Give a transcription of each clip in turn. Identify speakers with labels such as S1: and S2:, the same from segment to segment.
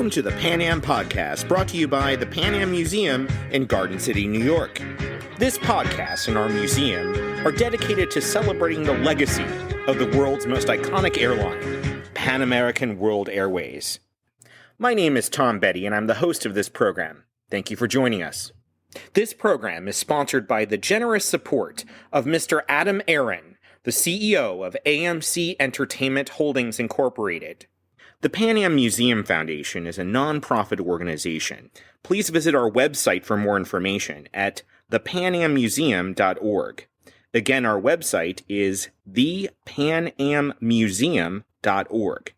S1: Welcome to the Pan Am Podcast, brought to you by the Pan Am Museum in Garden City, New York. This podcast and our museum are dedicated to celebrating the legacy of the world's most iconic airline, Pan American World Airways. My name is Tom Betti, and I'm the host of this program. Thank you for joining us. This program is sponsored by the generous support of Mr. Adam Aron, the CEO of AMC Entertainment Holdings Incorporated. The Pan Am Museum Foundation is a nonprofit organization. Please visit our website for more information at thepanammuseum.org. Again, our website is thepanammuseum.org.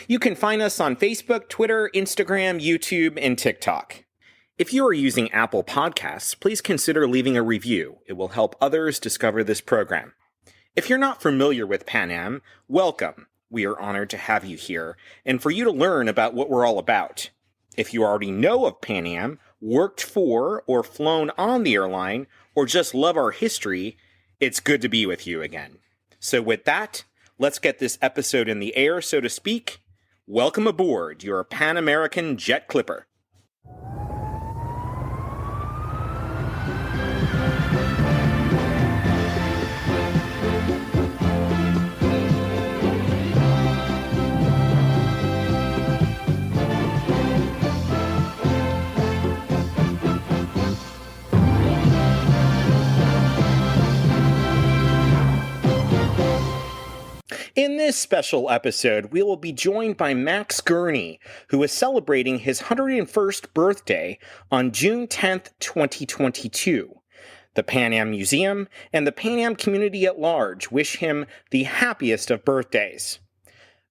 S1: You can find us on Facebook, Twitter, Instagram, YouTube, and TikTok. If you are using Apple Podcasts, please consider leaving a review. It will help others discover this program. If you're not familiar with Pan Am, welcome. We are honored to have you here, and for you to learn about what we're all about. If you already know of Pan Am, worked for or flown on the airline, or just love our history, it's good to be with you again. So with that, let's get this episode in the air, so to speak. Welcome aboard your Pan American Jet Clipper. In this special episode, we will be joined by Max Gurney, who is celebrating his 101st birthday on June 10th, 2022. The Pan Am Museum and the Pan Am community at large wish him the happiest of birthdays.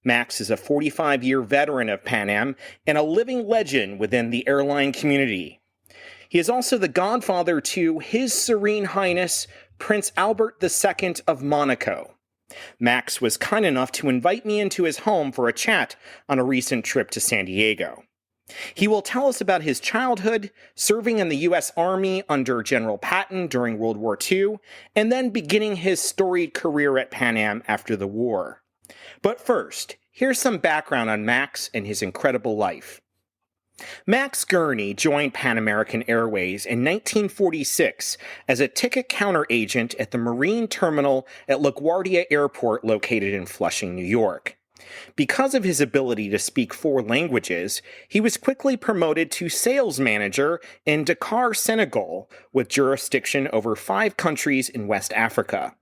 S1: Max is a 45-year veteran of Pan Am and a living legend within the airline community. He is also the godfather to His Serine Highness, Prince Albert II of Monaco. Max was kind enough to invite me into his home for a chat on a recent trip to San Diego. He will tell us about his childhood, serving in the U.S. Army under General Patton during World War II, and then beginning his storied career at Pan Am after the war. But first, here's some background on Max and his incredible life. Max Gurney joined Pan American Airways in 1946 as a ticket counter agent at the Marine Terminal at LaGuardia Airport located in Flushing, New York. Because of his ability to speak 4 languages, he was quickly promoted to sales manager in Dakar, Senegal, with jurisdiction over 5 countries in West Africa.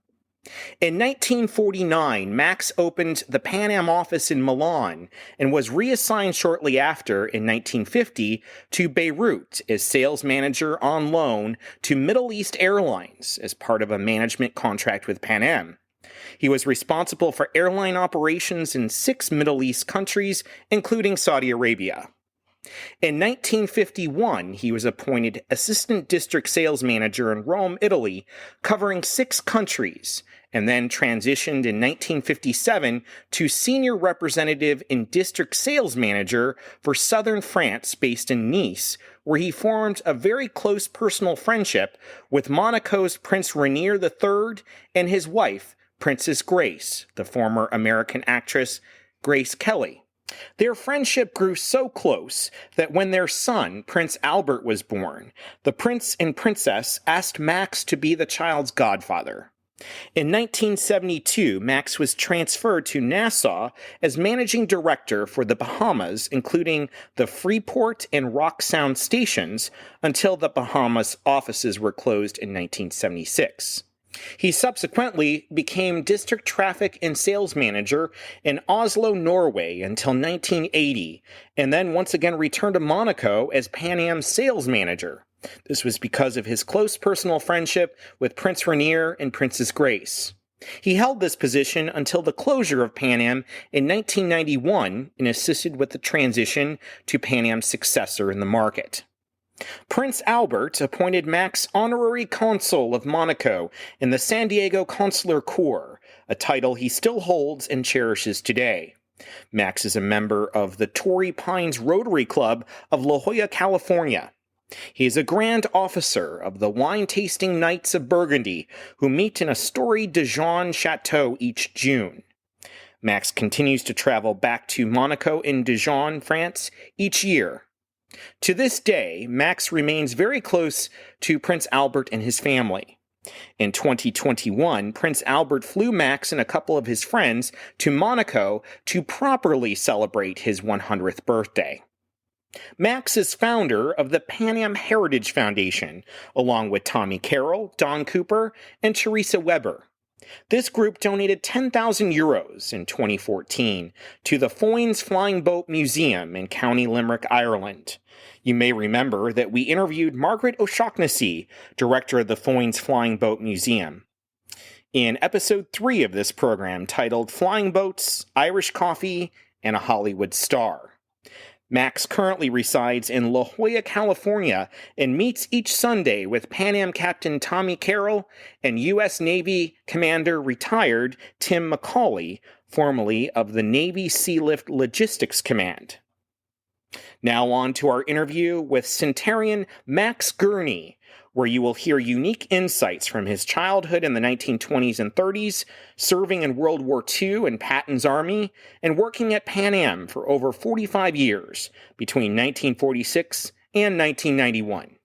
S1: In 1949, Max opened the Pan Am office in Milan and was reassigned shortly after, in 1950, to Beirut as sales manager on loan to Middle East Airlines as part of a management contract with Pan Am. He was responsible for airline operations in 6 Middle East countries, including Saudi Arabia. In 1951, he was appointed Assistant District Sales Manager in Rome, Italy, covering 6 countries, and then transitioned in 1957 to Senior Representative and District Sales Manager for Southern France based in Nice, where he formed a very close personal friendship with Monaco's Prince Rainier III and his wife, Princess Grace, the former American actress Grace Kelly. Their friendship grew so close that when their son, Prince Albert, was born, the prince and princess asked Max to be the child's godfather. In 1972, Max was transferred to Nassau as managing director for the Bahamas, including the Freeport and Rock Sound stations, until the Bahamas offices were closed in 1976. He subsequently became district traffic and sales manager in Oslo, Norway until 1980, and then once again returned to Monaco as Pan Am sales manager. This was because of his close personal friendship with Prince Rainier and Princess Grace. He held this position until the closure of Pan Am in 1991 and assisted with the transition to Pan Am's successor in the market. Prince Albert appointed Max Honorary Consul of Monaco in the San Diego Consular Corps, a title he still holds and cherishes today. Max is a member of the Torrey Pines Rotary Club of La Jolla, California. He is a Grand Officer of the Wine-Tasting Knights of Burgundy, who meet in a storied Dijon chateau each June. Max continues to travel back to Monaco and Dijon, France, each year. To this day, Max remains very close to Prince Albert and his family. In 2021, Prince Albert flew Max and a couple of his friends to Monaco to properly celebrate his 100th birthday. Max is founder of the Pan Am Heritage Foundation, along with Tommy Carroll, Don Cooper, and Teresa Weber. This group donated 10,000 euros in 2014 to the Foynes Flying Boat Museum in County Limerick, Ireland. You may remember that we interviewed Margaret O'Shaughnessy, director of the Foynes Flying Boat Museum, in episode 3 of this program titled Flying Boats, Irish Coffee, and a Hollywood Star. Max currently resides in La Jolla, California, and meets each Sunday with Pan Am Captain Tommy Carroll and U.S. Navy Commander retired Tim McCauley, formerly of the Navy Sealift Logistics Command. Now on to our interview with Centurion Max Gurney, where you will hear unique insights from his childhood in the 1920s and 30s, serving in World War II in Patton's Army, and working at Pan Am for over 45 years, between 1946 and 1991.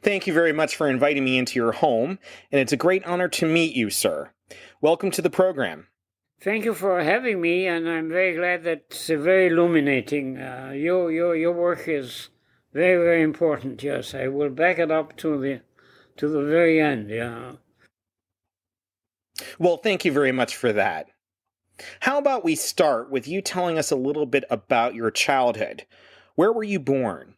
S1: Thank you very much for inviting me into your home, and it's a great honor to meet you, sir. Welcome to the program.
S2: Thank you for having me, and I'm very glad that it's very illuminating. Your work is very, very important, yes. I will back it up to the very end, yeah.
S1: Well, thank you very much for that. How about we start with you telling us a little bit about your childhood? Where were you born?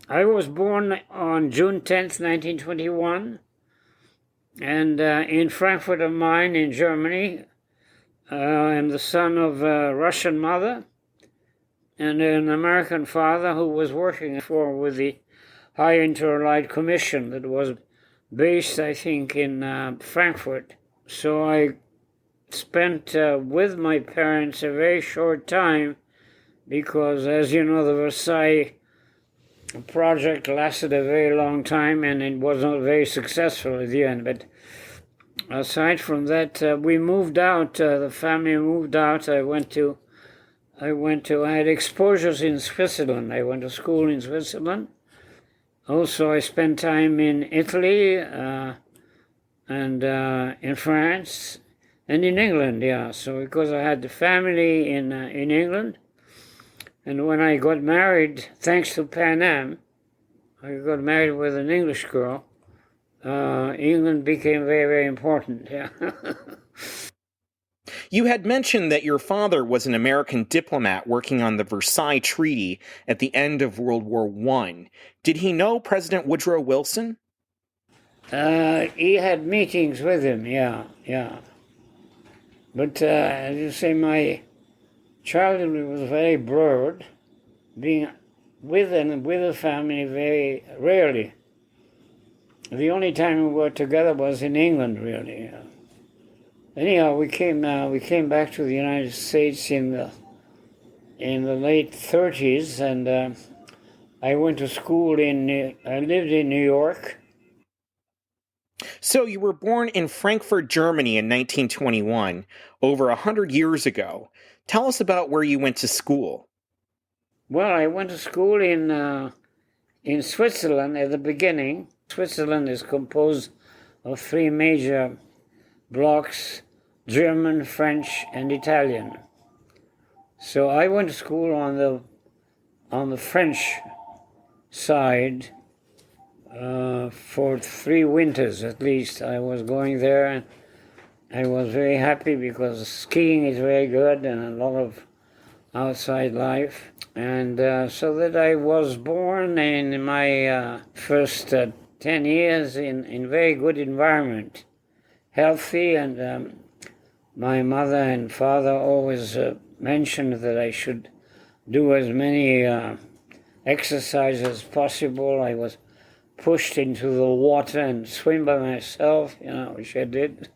S2: I was born on June 10th, 1921, and in Frankfurt am Main in Germany. I'm the son of a Russian mother and an American father who was working with the High Inter-Allied Commission that was based, I think, in Frankfurt. So I spent with my parents a very short time because, as you know, the Versailles project lasted a very long time and it wasn't very successful at the end. But aside from that, we moved out. The family moved out. I had exposures in Switzerland. I went to school in Switzerland. Also, I spent time in Italy and in France and in England. Yeah, so because I had the family in England, and when I got married, thanks to Pan Am, I got married with an English girl. England became very, very important. Yeah.
S1: You had mentioned that your father was an American diplomat working on the Versailles Treaty at the end of World War I. Did he know President Woodrow Wilson?
S2: He had meetings with him, yeah. But as you say, my childhood was very broad, being with the family very rarely. The only time we were together was in England, really. Anyhow, we came back to the United States in the late 30s, and I went to school I lived in New York.
S1: So you were born in Frankfurt, Germany in 1921, over 100 years ago. Tell us about where you went to school.
S2: Well, I went to school in Switzerland at the beginning. Switzerland is composed of 3 major blocks: German, French, and Italian. So I went to school on the French side for 3 winters at least. I was going there, and I was very happy because skiing is very good and a lot of outside life. And so that I was born in my first 10 years in very good environment, healthy, and my mother and father always mentioned that I should do as many exercises as possible. I was pushed into the water and swim by myself, which I did.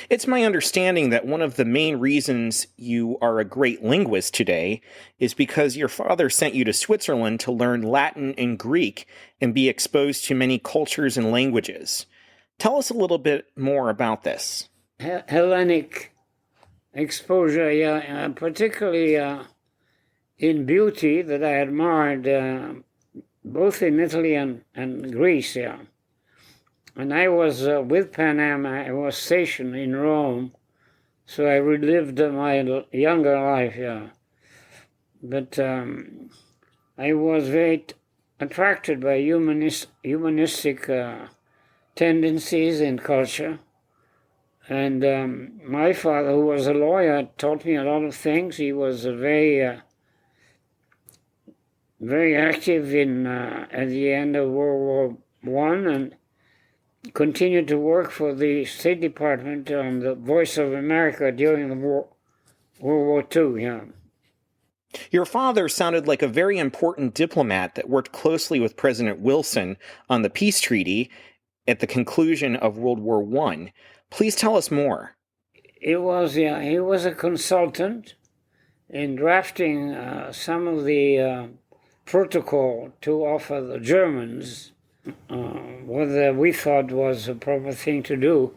S1: It's my understanding that one of the main reasons you are a great linguist today is because your father sent you to Switzerland to learn Latin and Greek and be exposed to many cultures and languages. Tell us a little bit more about this.
S2: Hellenic exposure, yeah, particularly in beauty that I admired both in Italy and Greece, yeah. And I was with Pan Am, I was stationed in Rome, so I relived my younger life, yeah. But I was very attracted by humanistic tendencies in culture. And my father, who was a lawyer, taught me a lot of things. He was very active at the end of World War I and continued to work for the State Department on the Voice of America during the World War II, yeah.
S1: Your father sounded like a very important diplomat that worked closely with President Wilson on the peace treaty at the conclusion of World War I. Please tell us more.
S2: He was a consultant in drafting some of the protocol to offer the Germans what we thought was a proper thing to do,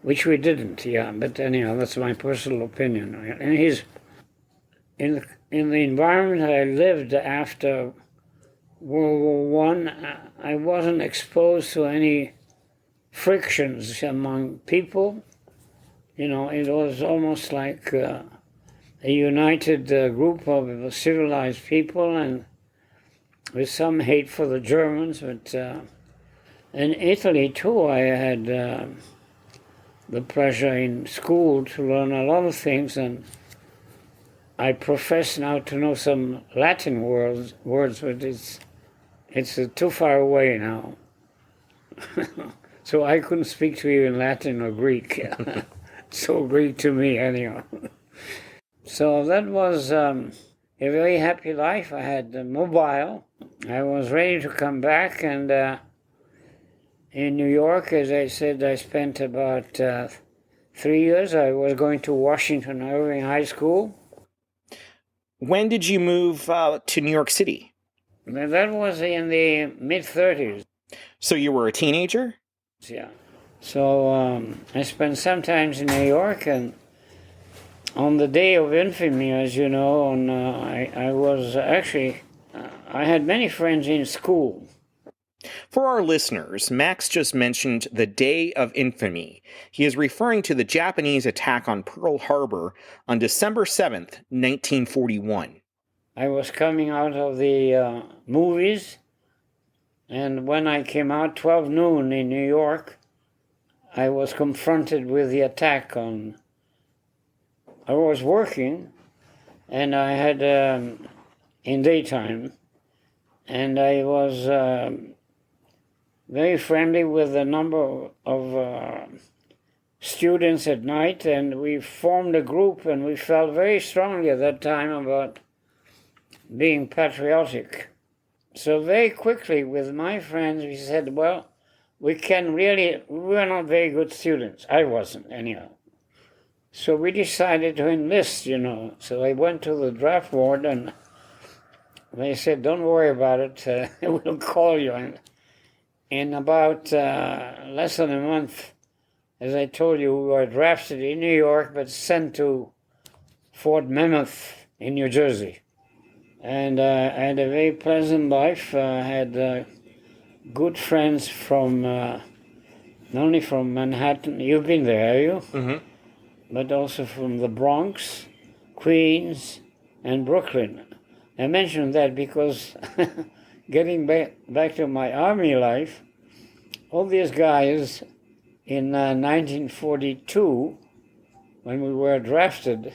S2: which we didn't, yeah. But anyhow, that's my personal opinion. And he's in the environment I lived after World War I wasn't exposed to any frictions among people. You know, it was almost like a united group of civilized people, and with some hate for the Germans. But in Italy, too, I had the pleasure in school to learn a lot of things, and I profess now to know some Latin words, but it's too far away now. So I couldn't speak to you in Latin or Greek. So Greek to me, anyhow. So that was a very happy life. I had a mobile. I was ready to come back, and in New York, as I said, I spent about 3 years. I was going to Washington Irving High School.
S1: When did you move to New York City?
S2: That was in the mid-30s.
S1: So you were a teenager?
S2: Yeah. So I spent some time in New York, and on the day of infamy, as you know, I was actually, I had many friends in school.
S1: For our listeners, Max just mentioned the Day of Infamy. He is referring to the Japanese attack on Pearl Harbor on December 7th, 1941.
S2: I was coming out of the movies, and when I came out 12 noon in New York, I was confronted with the attack on... I was working, and I had, in daytime, and I was very friendly with a number of students at night, and we formed a group, and we felt very strongly at that time about being patriotic. So very quickly with my friends, we said, well, we were not very good students. I wasn't, anyhow. So we decided to enlist, you know. So I went to the draft board, and they said, don't worry about it, we'll call you. And in about less than a month, as I told you, we were drafted in New York, but sent to Fort Mammoth in New Jersey. And I had a very pleasant life. I had good friends from, not only from Manhattan, you've been there, have you? Mm-hmm. But also from the Bronx, Queens, and Brooklyn. I mention that because getting back to my army life, all these guys in 1942, when we were drafted,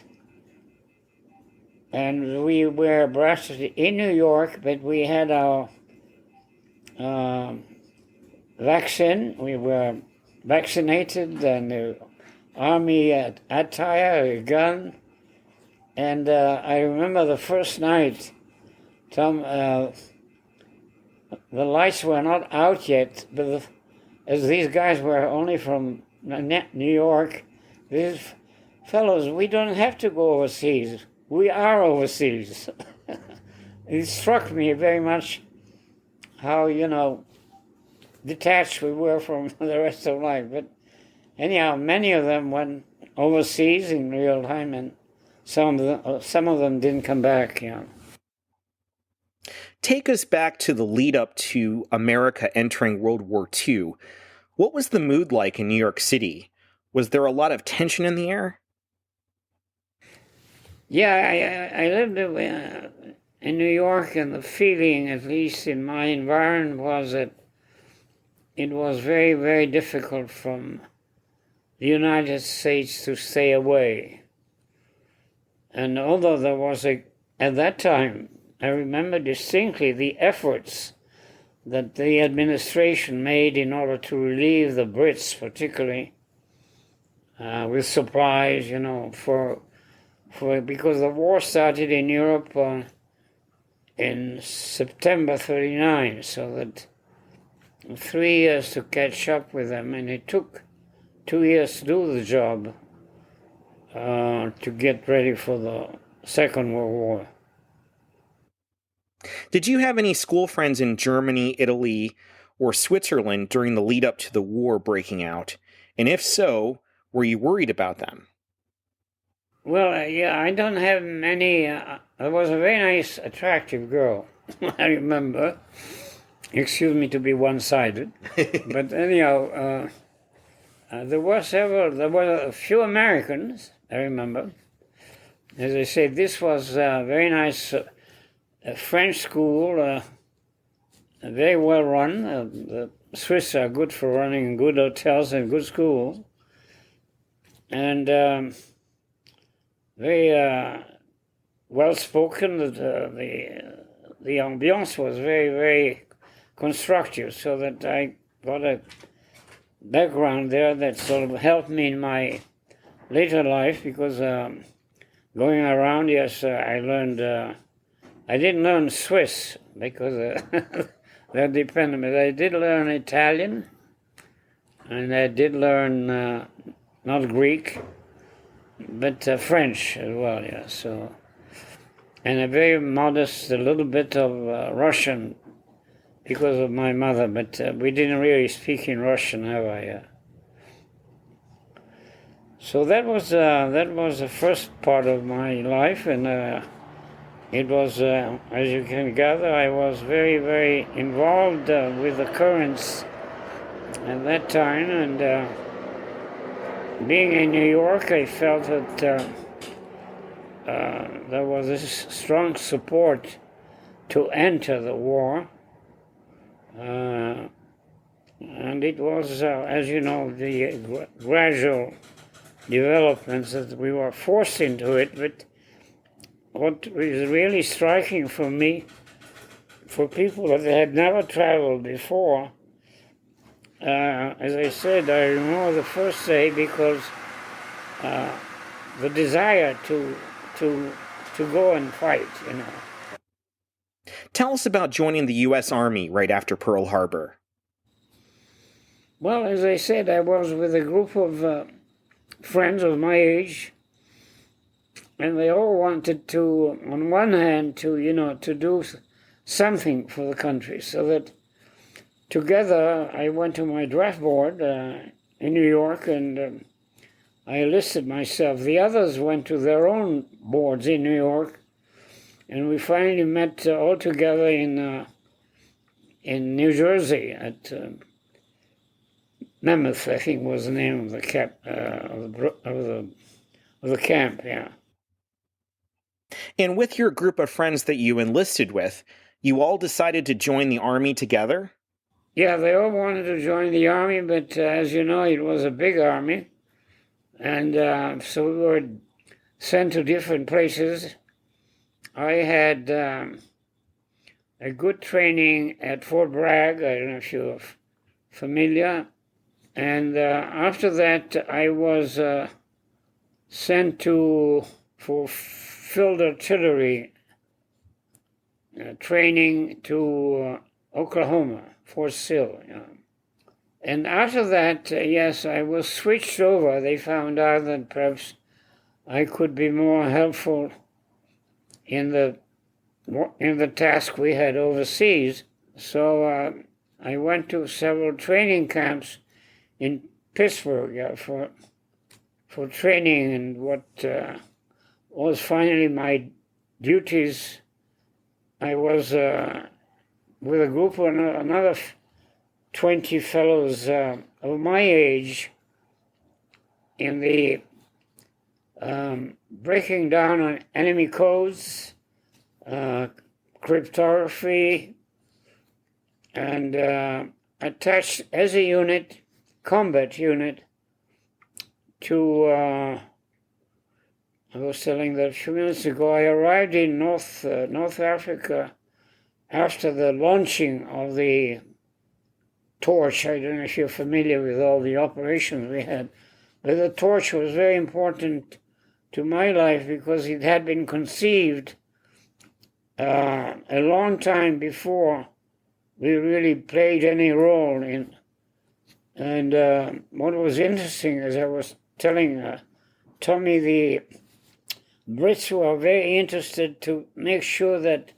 S2: and we were drafted in New York, but we had our vaccine. We were vaccinated, and the army attire, a gun. And I remember the first night, Tom, the lights were not out yet, but as these guys were only from New York, these fellows, we don't have to go overseas. We are overseas. It struck me very much how, detached we were from the rest of life. But anyhow, many of them went overseas in real time, and some of them didn't come back.
S1: Take us back to the lead up to America entering World War II. What was the mood like in New York City? Was there a lot of tension in the air?
S2: Yeah, I lived in New York, and the feeling, at least in my environment, was that it was very, very difficult from the United States to stay away. And although there was at that time, I remember distinctly the efforts that the administration made in order to relieve the Brits, particularly with supplies, because the war started in Europe in September 1939, so that 3 years to catch up with them, and it took 2 years to do the job to get ready for the Second World War.
S1: Did you have any school friends in Germany, Italy, or Switzerland during the lead up to the war breaking out? And if so, were you worried about them?
S2: Well, yeah, I don't have many. There was a very nice, attractive girl, I remember. Excuse me to be one-sided. But anyhow, there were a few Americans, I remember. As I said, this was a very nice French school, very well run. The Swiss are good for running good hotels and good schools. And very well spoken. The ambiance was very, very constructive, so that I got a background there that sort of helped me in my later life, because going around, yes, I learned, I didn't learn Swiss because they're dependent, but I did learn Italian, and I did learn not Greek, but French as well, yeah, so, and a very modest, a little bit of Russian because of my mother, but we didn't really speak in Russian, have I? So that was the first part of my life, and it was, as you can gather, I was very, very involved with the currents at that time, and being in New York, I felt that there was this strong support to enter the war. And it was, as you know, the gradual developments that we were forced into it. But what was really striking for me, for people that had never traveled before, as I said, I remember the first day, because the desire to go and fight,
S1: Tell us about joining the U.S. Army right after Pearl Harbor.
S2: Well, as I said, I was with a group of friends of my age, and they all wanted to, on one hand, to do something for the country, so that together I went to my draft board in New York, and I enlisted myself. The others went to their own boards in New York, and we finally met all together in New Jersey at Mammoth, I think was the name of the camp, yeah.
S1: And with your group of friends that you enlisted with, you all decided to join the Army together?
S2: Yeah, they all wanted to join the Army, but as you know, it was a big army, and so we were sent to different places. I had a good training at Fort Bragg. I don't know if you're familiar. And after that, I was sent for field artillery training to Oklahoma, Fort Sill. And after that, yes, I was switched over. They found out that perhaps I could be more helpful in the task we had overseas. So I went to several training camps in Pittsburgh, for training, and what was finally my duties. I was with a group of another 20 fellows of my age in the breaking down on enemy codes, cryptography, and attached as a unit, combat unit, to, I was telling that a few minutes ago, I arrived in North Africa after the launching of the Torch. I don't know if you're familiar with all the operations we had, but the Torch was very important to my life because it had been conceived a long time before we really played any role in. And what was interesting, as I was telling Tommy, the Brits were very interested to make sure that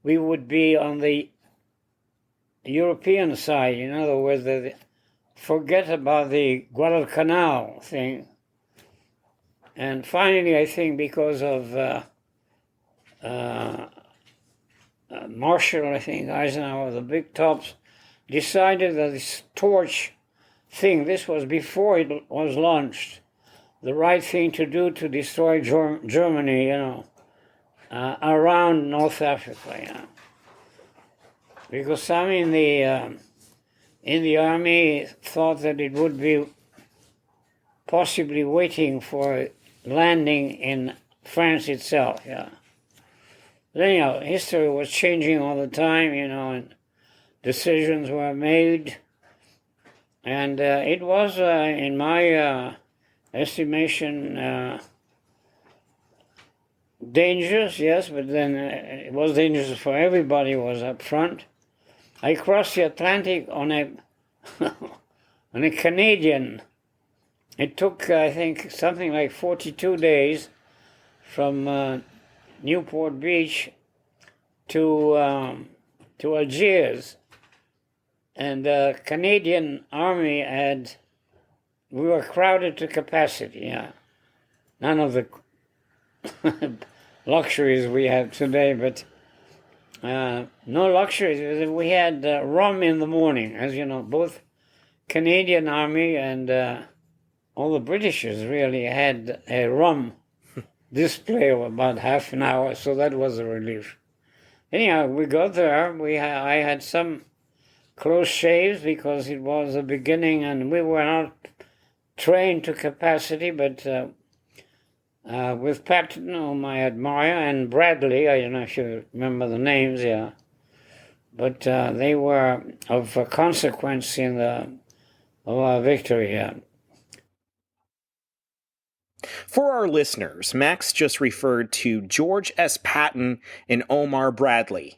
S2: we would be on the European side. In other words, forget about the Guadalcanal thing. And finally, I think because of Marshall, I think, Eisenhower, the big tops, decided that this Torch thing, this was before it was launched, the right thing to do to destroy Germany, around North Africa, Because some in the army thought that it would be possibly waiting for landing in France itself, But anyhow, history was changing all the time, and decisions were made. And it was, in my estimation, dangerous, yes, but then it was dangerous for everybody who was up front. I crossed the Atlantic on a on a Canadian. It took, I think, something like 42 days from Newport Beach to Algiers. And the Canadian Army we were crowded to capacity, None of the luxuries we have today, but no luxuries. We had rum in the morning, as you know. Both Canadian Army and all the Britishers really had a rum display of about half an hour, so that was a relief. Anyhow, we got there. I had some close shaves because it was the beginning, and we were not trained to capacity, but with Patton, whom I admire, and Bradley, I don't know if you remember the names, but they were of consequence of our victory,
S1: For our listeners, Max just referred to George S. Patton and Omar Bradley.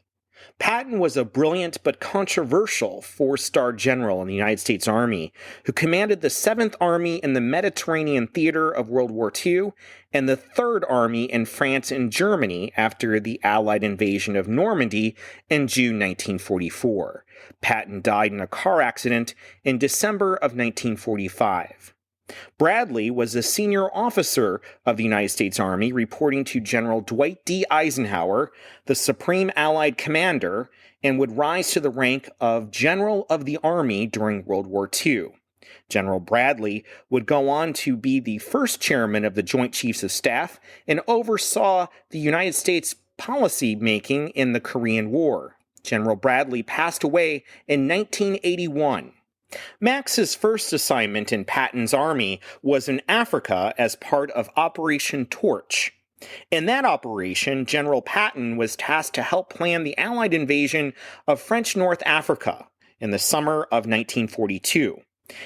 S1: Patton was a brilliant but controversial four-star general in the United States Army who commanded the 7th Army in the Mediterranean theater of World War II and the 3rd Army in France and Germany after the Allied invasion of Normandy in June 1944. Patton died in a car accident in December of 1945. Bradley was a senior officer of the United States Army, reporting to General Dwight D. Eisenhower, the Supreme Allied Commander, and would rise to the rank of General of the Army during World War II. General Bradley would go on to be the first chairman of the Joint Chiefs of Staff and oversaw the United States policy making in the Korean War. General Bradley passed away in 1981. Max's first assignment in Patton's army was in Africa as part of Operation Torch. In that operation, General Patton was tasked to help plan the Allied invasion of French North Africa in the summer of 1942,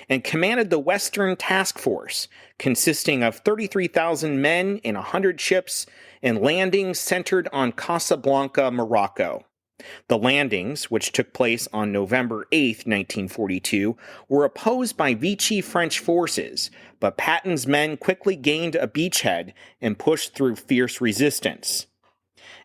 S1: and commanded the Western Task Force, consisting of 33,000 men in 100 ships and landings centered on Casablanca, Morocco. The landings, which took place on November 8, 1942, were opposed by Vichy French forces, but Patton's men quickly gained a beachhead and pushed through fierce resistance.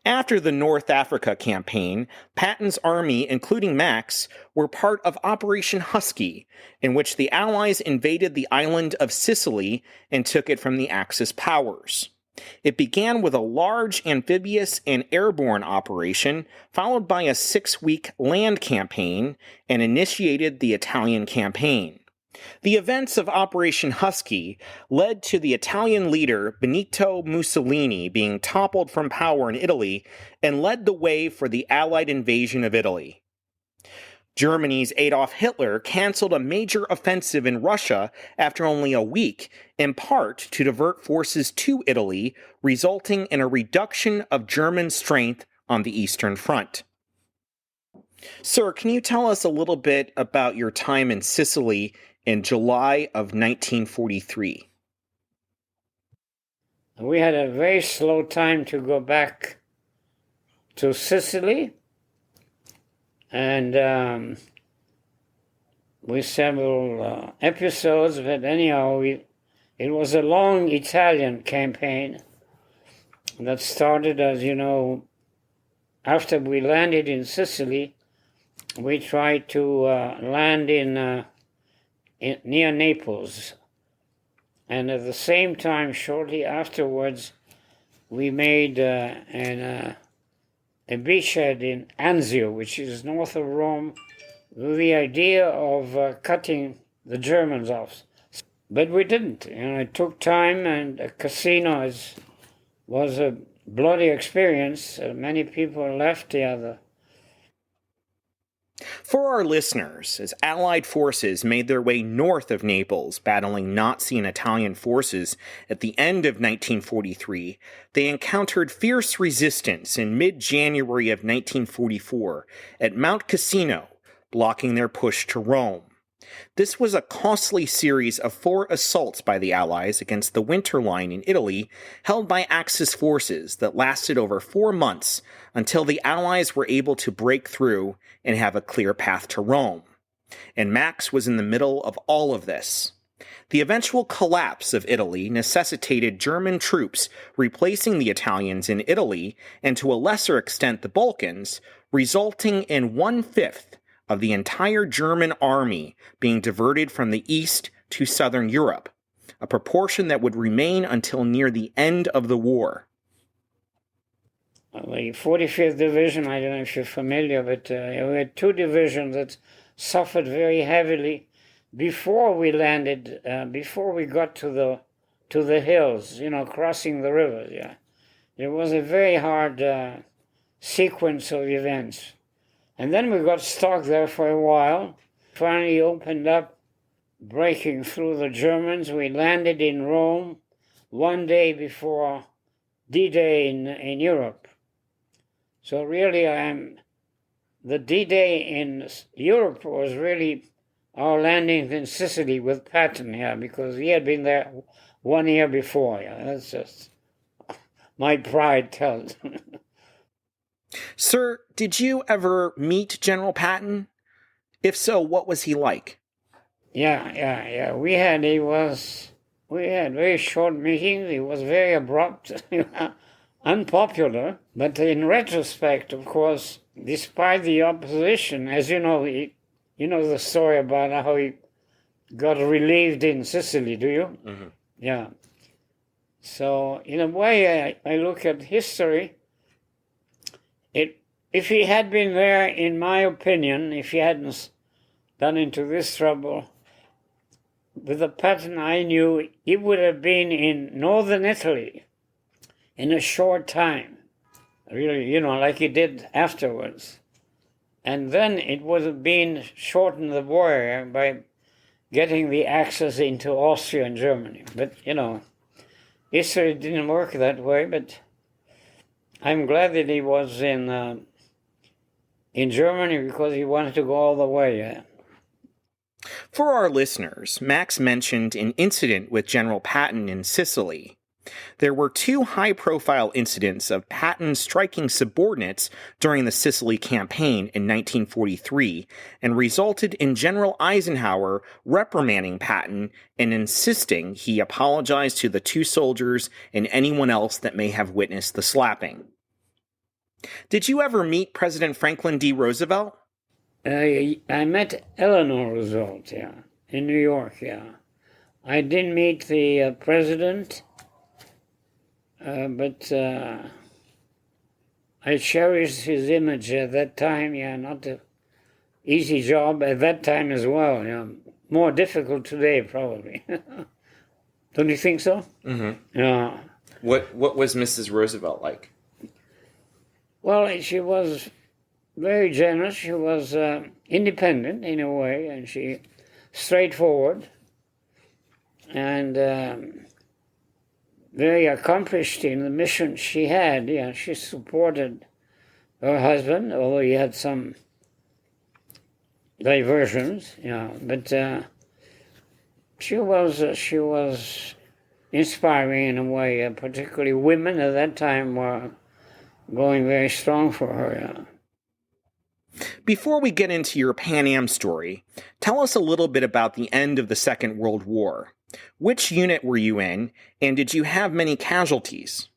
S1: After the North Africa campaign, Patton's army, including Max, were part of Operation Husky, in which the Allies invaded the island of Sicily and took it from the Axis powers. It began with a large amphibious and airborne operation, followed by a 6-week land campaign, and initiated the Italian campaign. The events of Operation Husky led to the Italian leader Benito Mussolini being toppled from power in Italy and led the way for the Allied invasion of Italy. Germany's Adolf Hitler canceled a major offensive in Russia after only a week, in part to divert forces to Italy, resulting in a reduction of German strength on the Eastern Front. Sir, can you tell us a little bit about your time in Sicily in July of 1943?
S2: We had a very slow time to go back to Sicily, and with several episodes, but anyhow, it was a long Italian campaign that started, as you know, after we landed in Sicily. We tried to land in near Naples, and at the same time, shortly afterwards, we made a beachhead in Anzio, which is north of Rome, with the idea of cutting the Germans off. But we didn't. It took time, and a casino was a bloody experience. Many people left the other.
S1: For our listeners, as Allied forces made their way north of Naples, battling Nazi and Italian forces at the end of 1943, they encountered fierce resistance in mid-January of 1944 at Mount Cassino, blocking their push to Rome. This was a costly series of 4 assaults by the Allies against the Winter Line in Italy, held by Axis forces, that lasted over 4 months until the Allies were able to break through and have a clear path to Rome. And Max was in the middle of all of this. The eventual collapse of Italy necessitated German troops replacing the Italians in Italy, and to a lesser extent the Balkans, resulting in 1/5 of the entire German army being diverted from the east to southern Europe, a proportion that would remain until near the end of the war.
S2: The 45th Division, I don't know if you're familiar, but we had 2 divisions that suffered very heavily before we landed, before we got to the hills, crossing the river. Yeah, it was a very hard sequence of events. And then we got stuck there for a while, finally opened up, breaking through the Germans. We landed in Rome 1 day before D-Day in Europe. So really, the D-Day in Europe was really our landing in Sicily with Patton, because he had been there 1 year before. That's just my pride tells.
S1: Sir, did you ever meet General Patton? If so, what was he like?
S2: Yeah. We had very short meetings. He was very abrupt, unpopular. But in retrospect, of course, despite the opposition, as you know, you know the story about how he got relieved in Sicily, do you? Mm-hmm. Yeah. So in a way, I look at history. If he had been there, in my opinion, if he hadn't done into this trouble, with the Patton I knew, he would have been in northern Italy in a short time, really, like he did afterwards. And then it would have been shortened the war by getting the Axis into Austria and Germany. But, history didn't work that way, but I'm glad that he was in Germany, because he wanted to go all the way. Yeah.
S1: For our listeners, Max mentioned an incident with General Patton in Sicily. There were 2 high-profile incidents of Patton striking subordinates during the Sicily campaign in 1943, and resulted in General Eisenhower reprimanding Patton and insisting he apologize to the 2 soldiers and anyone else that may have witnessed the slapping. Did you ever meet President Franklin D. Roosevelt?
S2: I met Eleanor Roosevelt, yeah, in New York, yeah. I didn't meet the president, but I cherished his image at that time, yeah, not an easy job at that time as well, yeah. More difficult today, probably. Don't you think so?
S1: Mm-hmm.
S2: Yeah.
S1: What was Mrs. Roosevelt like?
S2: Well, she was very generous. She was independent in a way, and she straightforward, and very accomplished in the mission she had. Yeah, she supported her husband, although he had some diversions. Yeah, but she was inspiring in a way. Particularly women at that time were going very strong for her. Yeah.
S1: Before we get into your Pan Am story, tell us a little bit about the end of the Second World War. Which unit were you in, and did you have many casualties?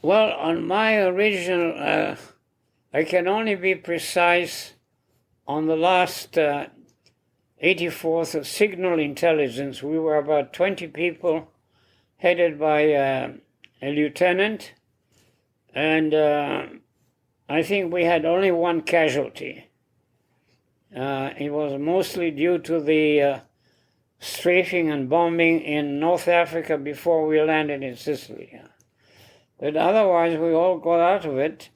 S2: Well, on my original, I can only be precise on the last 84th of Signal Intelligence. We were about 20 people, headed by a lieutenant, and I think we had only one casualty. It was mostly due to the strafing and bombing in North Africa before we landed in Sicily. But otherwise, we all got out of it.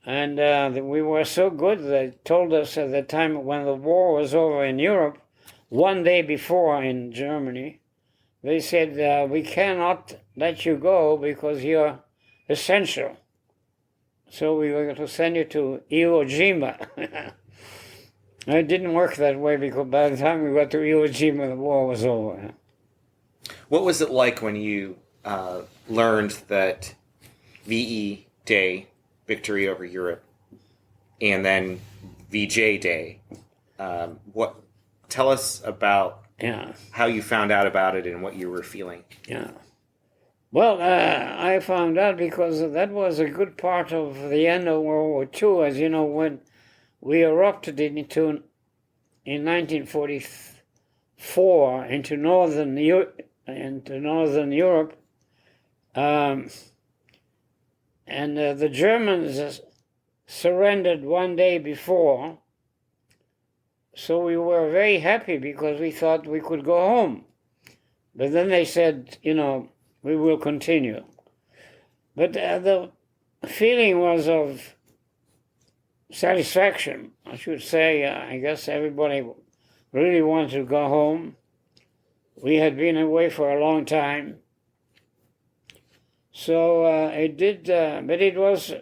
S2: And we were so good, they told us at the time when the war was over in Europe, one day before in Germany, they said, we cannot let you go because you're essential. So we were going to send you to Iwo Jima. It didn't work that way because by the time we got to Iwo Jima, the war was over.
S1: What was it like when you learned that VE Day, Victory over Europe, and then VJ Day? Tell us about how you found out about it and what you were feeling.
S2: Yeah. Well, I found out because that was a good part of the end of World War II. As you know, when we erupted in 1944 into Northern Europe, and the Germans surrendered one day before, so we were very happy because we thought we could go home. But then they said, we will continue. But the feeling was of satisfaction, I should say. I guess everybody really wanted to go home. We had been away for a long time. So it did, but it was,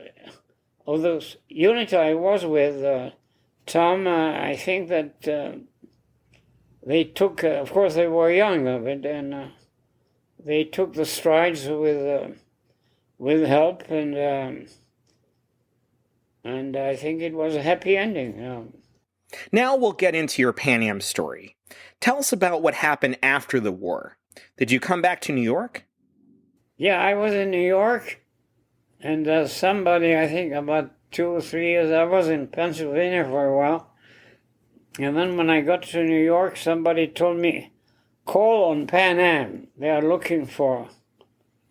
S2: of the unit I was with, Tom, I think that they took, of course they were young of it, and they took the strides with help, and I think it was a happy ending. Yeah.
S1: Now we'll get into your Pan Am story. Tell us about what happened after the war. Did you come back to New York?
S2: Yeah, I was in New York, and somebody, I think about 2 or 3 years, I was in Pennsylvania for a while, and then when I got to New York, somebody told me, call on Pan Am. They are looking for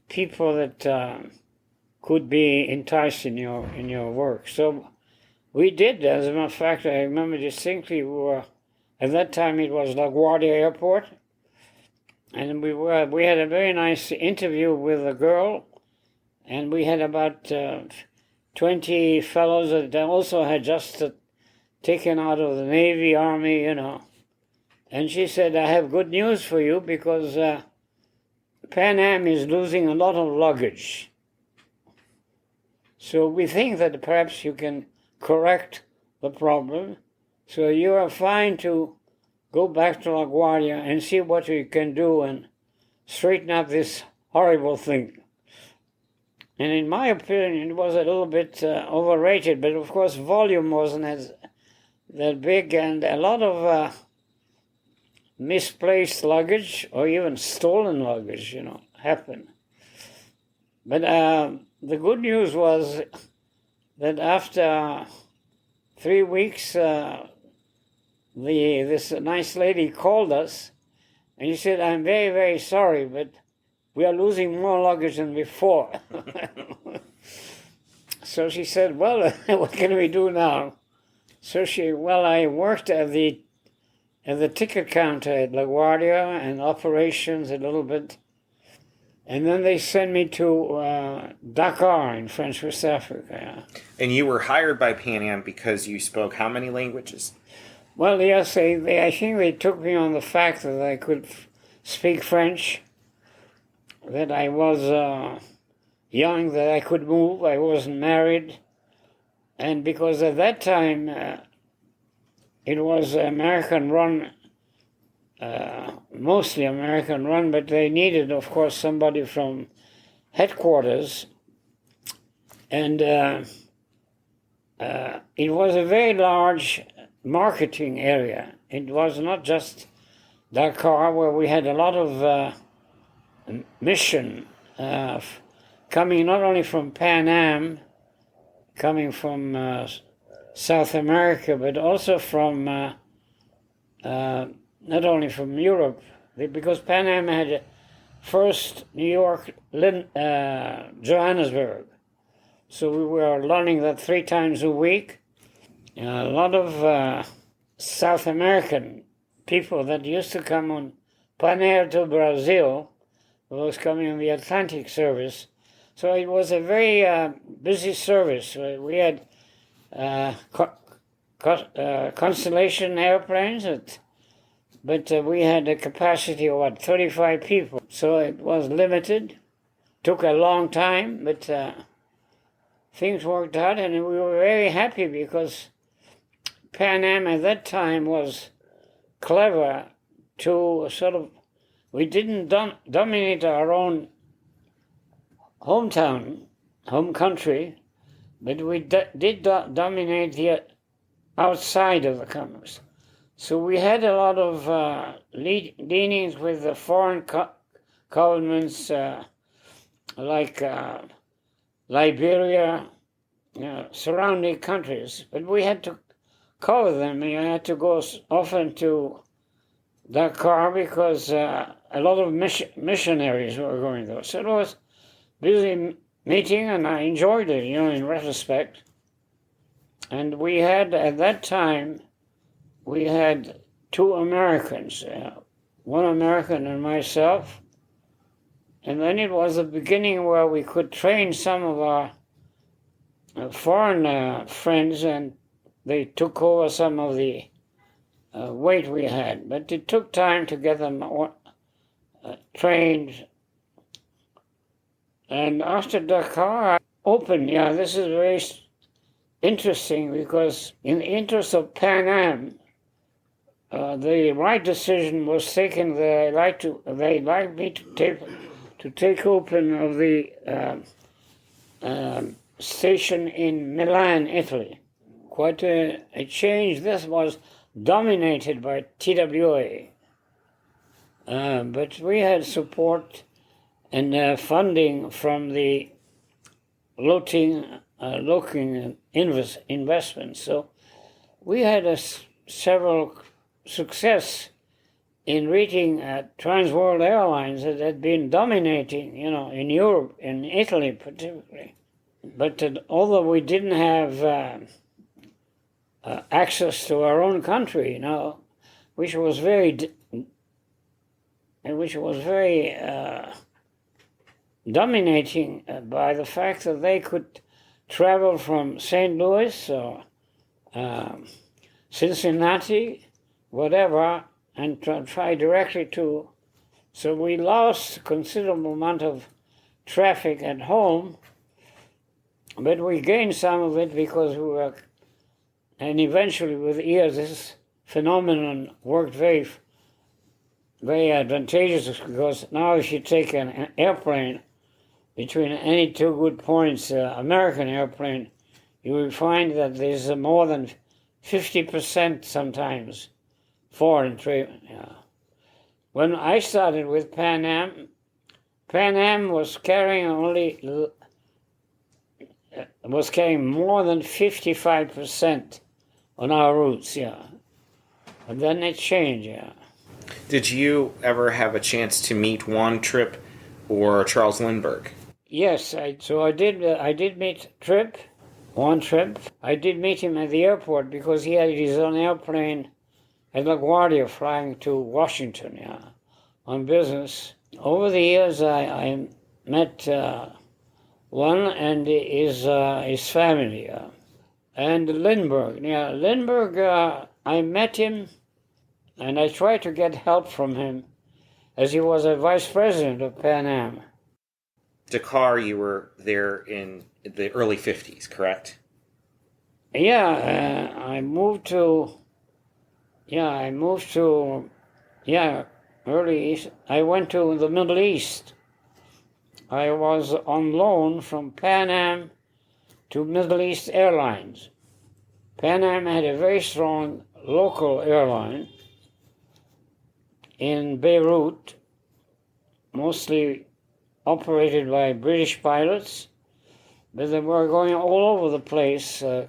S2: people that could be enticed in your work. So we did. As a matter of fact, I remember distinctly, we were, at that time it was LaGuardia Airport, and we had a very nice interview with a girl, and we had about 20 fellows that also had just taken out of the Navy, Army, And she said, I have good news for you because Pan Am is losing a lot of luggage. So we think that perhaps you can correct the problem. So you are fine to go back to LaGuardia and see what you can do and straighten up this horrible thing. And in my opinion, it was a little bit overrated, but of course volume wasn't that big, and a lot of misplaced luggage or even stolen luggage, happen. But the good news was that after 3 weeks, this nice lady called us, and she said, "I'm very, very sorry, but we are losing more luggage than before." So she said, "Well, what can we do now?" So I worked at the ticket counter at LaGuardia and operations a little bit. And then they sent me to Dakar in French West Africa.
S1: And you were hired by Pan Am because you spoke how many languages?
S2: Well, yes, I think they took me on the fact that I could speak French, that I was young, that I could move, I wasn't married. And because at that time, it was American-run, mostly American-run, but they needed, of course, somebody from headquarters. And it was a very large marketing area. It was not just Dakar, where we had a lot of mission coming not only from Pan Am, coming from South America, but also from not only from Europe, because Pan Am had first New York, Johannesburg. So we were learning that 3 times a week. A lot of South American people that used to come on Pan Air to Brazil, was coming on the Atlantic service. So it was a very busy service. We had Constellation airplanes, but we had a capacity of 35 people. So it was limited. Took a long time, but things worked out, and we were very happy because Pan Am at that time was clever to sort of, we didn't dominate our own hometown, home country, but we did dominate the outside of the countries. So we had a lot of leanings with the foreign governments like Liberia, surrounding countries, but we had to cover them. I had to go often to Dakar because a lot of missionaries were going there. So it was busy meeting, and I enjoyed it, in retrospect. And we had, at that time, we had 2 Americans, one American and myself. And then it was the beginning where we could train some of our foreign friends, and they took over some of the weight we had. But it took time to get them trained. And after Dakar, I opened, this is very interesting, because in the interest of Pan Am, the right decision was taken. They'd like me to take open of the station in Milan, Italy. Quite a change. This was dominated by TWA. But we had support and funding from the local investments. So we had several success in reaching Trans-World Airlines that had been dominating, in Europe, in Italy particularly. But although we didn't have access to our own country, which was very dominating by the fact that they could travel from St. Louis or Cincinnati, whatever, and try directly to. So we lost a considerable amount of traffic at home, but we gained some of it because we were, and eventually with years, this phenomenon worked very, very advantageous, because now if you take an airplane between any 2 good points, American airplane, you will find that there's more than 50% sometimes foreign trade. When I started with Pan Am was carrying only was carrying more than 55% on our routes, yeah. But then it changed, yeah.
S1: Did you ever have a chance to meet Juan Trippe or Charles Lindbergh?
S2: Yes, I did meet Trippe, Juan Trippe. I did meet him at the airport because he had his own airplane at LaGuardia flying to Washington, yeah, on business. Over the years, I met one and his family, yeah. And Lindbergh, yeah, Lindbergh, I met him and I tried to get help from him as he was a vice president of Pan Am.
S1: Dakar, you were there in the early 50s, correct?
S2: Yeah, I moved to early East. I went to the Middle East. I was on loan from Pan Am to Middle East Airlines. Pan Am had a very strong local airline in Beirut, mostly operated by British pilots, but they were going all over the place. They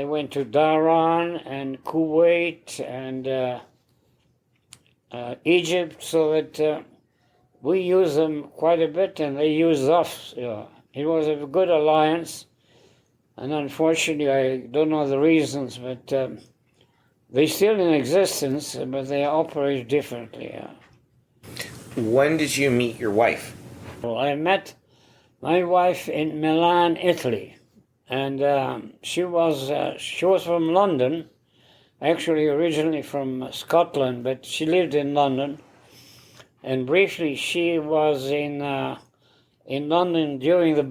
S2: went to Dhahran and Kuwait and Egypt, so that we used them quite a bit and they used us. It was a good alliance, and unfortunately, I don't know the reasons, but they're still in existence, but they operate differently.
S1: When did you meet your wife?
S2: Well, I met my wife in Milan, Italy, and she was from London, actually originally from Scotland, but she lived in London. And briefly, she was in London during the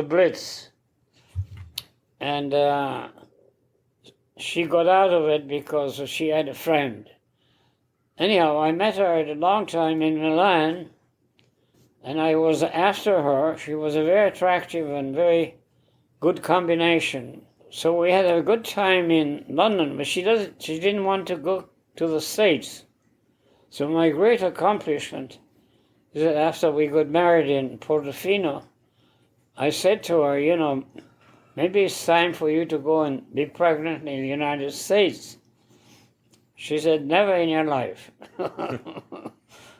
S2: Blitz, and she got out of it because she had a friend. Anyhow, I met her at a long time in Milan, and I was after her. She was a very attractive and very good combination. So we had a good time in London, but she didn't want to go to the States. So my great accomplishment is that after we got married in Portofino, I said to her, maybe it's time for you to go and be pregnant in the United States. She said, never in your life.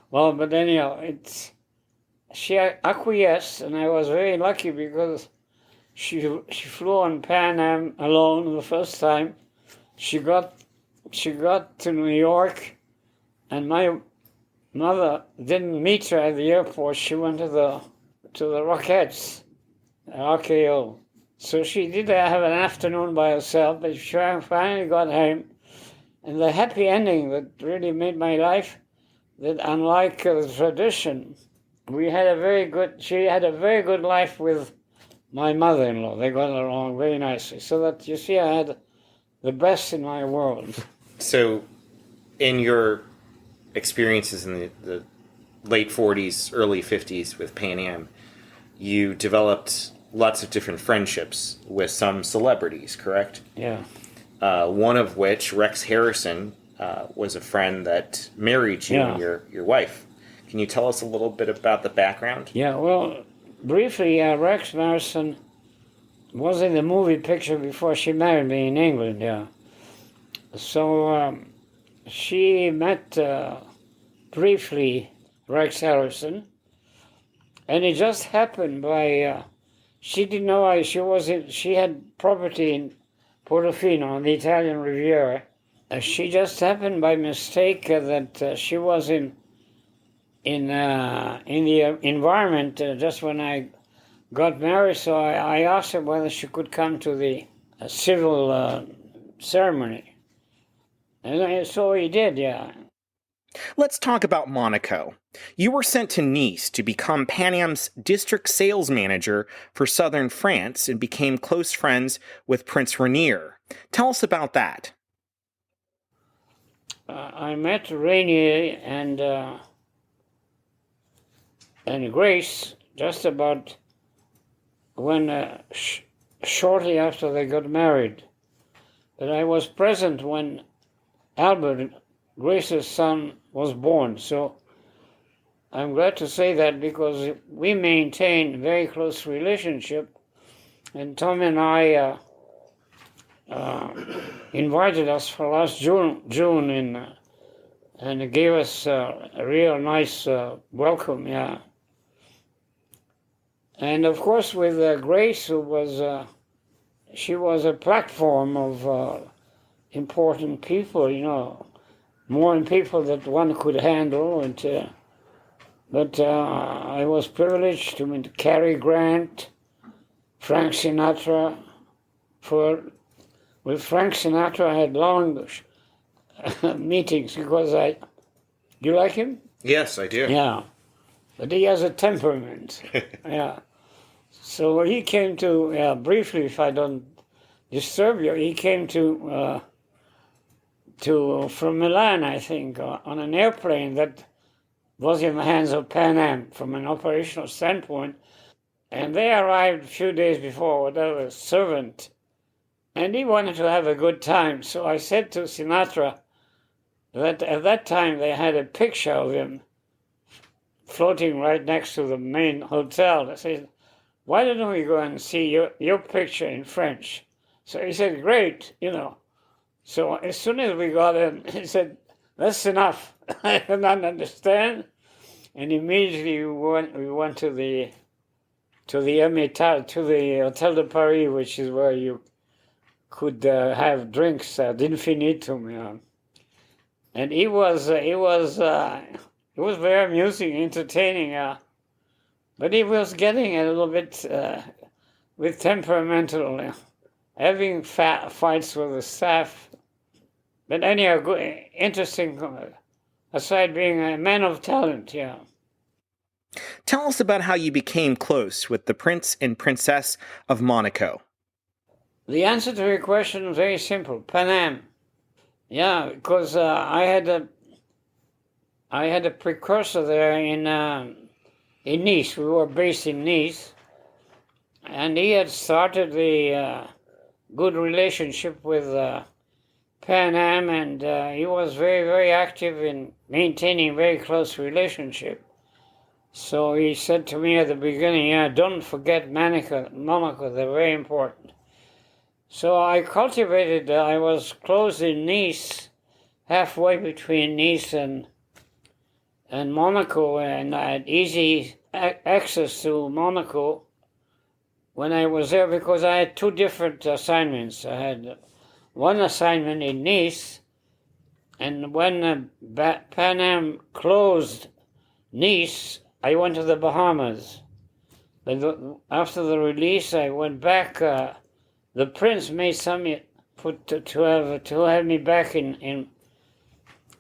S2: Well, but anyhow, she acquiesced, and I was very lucky because she flew on Pan Am alone the first time. She got to New York, and my mother didn't meet her at the airport. She went to the Rockettes, RKO. So she did have an afternoon by herself, but she finally got home. And the happy ending that really made my life, that unlike the tradition, she had a very good life with my mother-in-law. They got along very nicely. So that, you see, I had the best in my world.
S1: So in your experiences in the late 40s, early 50s with Pan Am, you developed lots of different friendships with some celebrities, correct?
S2: Yeah.
S1: One of which, Rex Harrison, was a friend that married you and your wife. Can you tell us a little bit about the background?
S2: Yeah, well, briefly, Rex Harrison was in the movie picture before she married me in England, yeah. So she met briefly Rex Harrison, and it just happened by, she didn't know she had property in Portofino on the Italian Riviera. She just happened by mistake that she was in the environment just when I got married, so I asked her whether she could come to the civil ceremony. And so he did, yeah.
S1: Let's talk about Monaco. You were sent to Nice to become Pan Am's district sales manager for southern France and became close friends with Prince Rainier. Tell us about that.
S2: I met Rainier and Grace just about when shortly after they got married. But I was present when Albert, Grace's son, was born. So I'm glad to say that because we maintain a very close relationship, and Tom and I invited us for last June and gave us a real nice welcome, yeah. And of course with Grace, who was, she was a platform of important people, more people that one could handle. But I was privileged to meet Cary Grant, Frank Sinatra. With Frank Sinatra, I had long meetings because you like him?
S1: Yes, I do.
S2: Yeah, but he has a temperament. Yeah. So he came to, briefly, if I don't disturb you, he came from Milan, I think, on an airplane that was in the hands of Pan Am from an operational standpoint. And they arrived a few days before with a servant. And he wanted to have a good time. So I said to Sinatra that at that time they had a picture of him floating right next to the main hotel. I said, why don't we go and see your picture in French? So he said, great, So as soon as we got in, he said, that's enough. I cannot understand. And immediately we went to the Hermitage, to the Hotel de Paris, which is where you could have drinks ad infinitum. And it was very amusing, entertaining. But he was getting a little bit with temperamental, having fights with the staff. But anyhow, good, interesting. Aside being a man of talent, yeah.
S1: Tell us about how you became close with the Prince and Princess of Monaco.
S2: The answer to your question is very simple. Pan Am. Yeah, because I had a precursor there in Nice. We were based in Nice. And he had started the good relationship with Pan Am, and he was very, very active in maintaining a very close relationship. So he said to me at the beginning, don't forget Monaco, they're very important. So I cultivated, I was close in Nice, halfway between Nice and Monaco, and I had easy access to Monaco when I was there because I had two different assignments. I had one assignment in Nice, and when Pan Am closed Nice, I went to the Bahamas. But after the release, I went back. The Prince made some to have me back in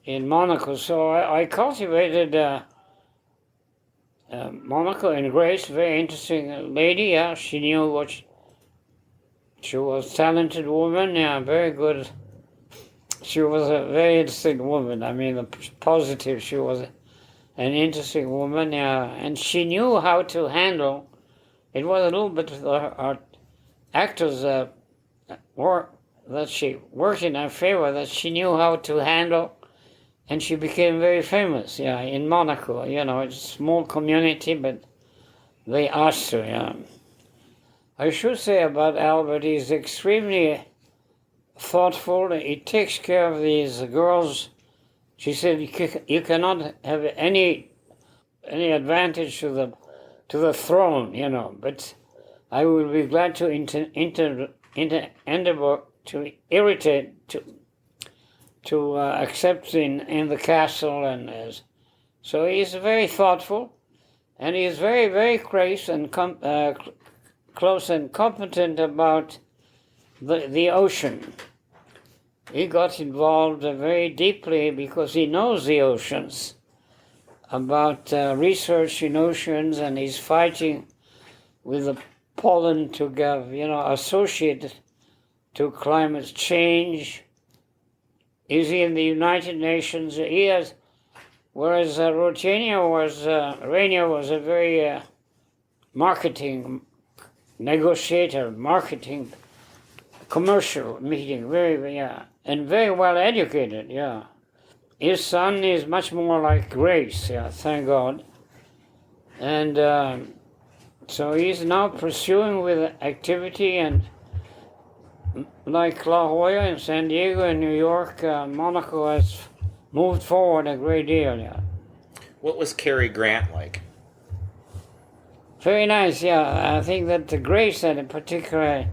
S2: Monaco. So I cultivated Monaco and Grace, very interesting lady. Yeah, she knew what. She was a talented woman, yeah, very good. She was a very interesting woman. I mean, positive. She was an interesting woman, yeah, and she knew how to handle. It was a little bit our actors that she worked in her favor, that she knew how to handle, and she became very famous, yeah, in Monaco. It's a small community, but they asked her, yeah. I should say about Albert, he's extremely thoughtful. He takes care of these girls. She said you cannot have any advantage to the throne, but I will be glad to irritate to accept in the castle, and so he's very thoughtful, and he is very, very close and competent about the ocean. He got involved very deeply because he knows the oceans, about research in oceans, and he's fighting with the pollen to get, associated to climate change. Is he in the United Nations? He has, whereas Rainier was a very marketing negotiator, marketing, commercial meeting, very, and very well educated, yeah. His son is much more like Grace, yeah, thank God. And so he's now pursuing with activity, and like La Jolla in San Diego and New York, Monaco has moved forward a great deal, yeah.
S1: What was Cary Grant like?
S2: Very nice, yeah. I think that the Grace in particular.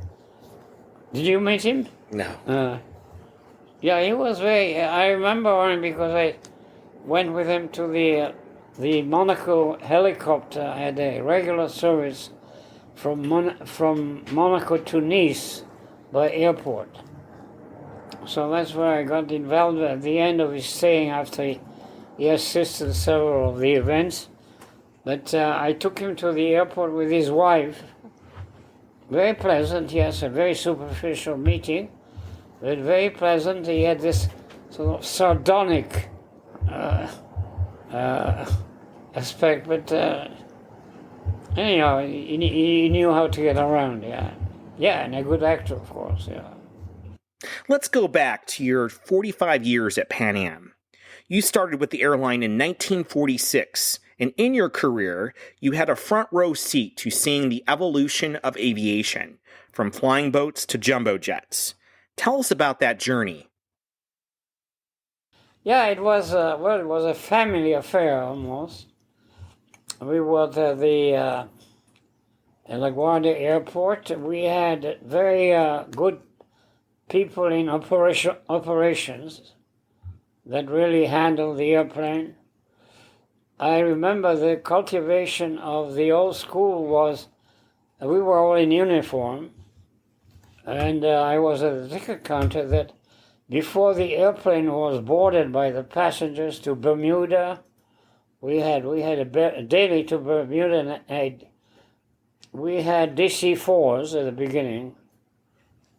S2: Did you meet him?
S1: No.
S2: Yeah, he was very. I remember him because I went with him to the Monaco helicopter. I had a regular service from Monaco to Nice by airport. So that's where I got involved at the end of his staying after he assisted several of the events. But I took him to the airport with his wife. Very pleasant, yes, a very superficial meeting, but very pleasant. He had this sort of sardonic aspect, but anyhow, he knew how to get around, yeah. Yeah, and a good actor, of course, yeah.
S1: Let's go back to your 45 years at Pan Am. You started with the airline in 1946, and in your career, you had a front row seat to seeing the evolution of aviation, from flying boats to jumbo jets. Tell us about that journey.
S2: Yeah, it was a family affair almost. We were at the LaGuardia Airport. We had very good people in operations that really handled the airplane. I remember the cultivation of the old school was, we were all in uniform, and I was at the ticket counter that before the airplane was boarded by the passengers to Bermuda, we had a daily to Bermuda, and we had DC-4s at the beginning,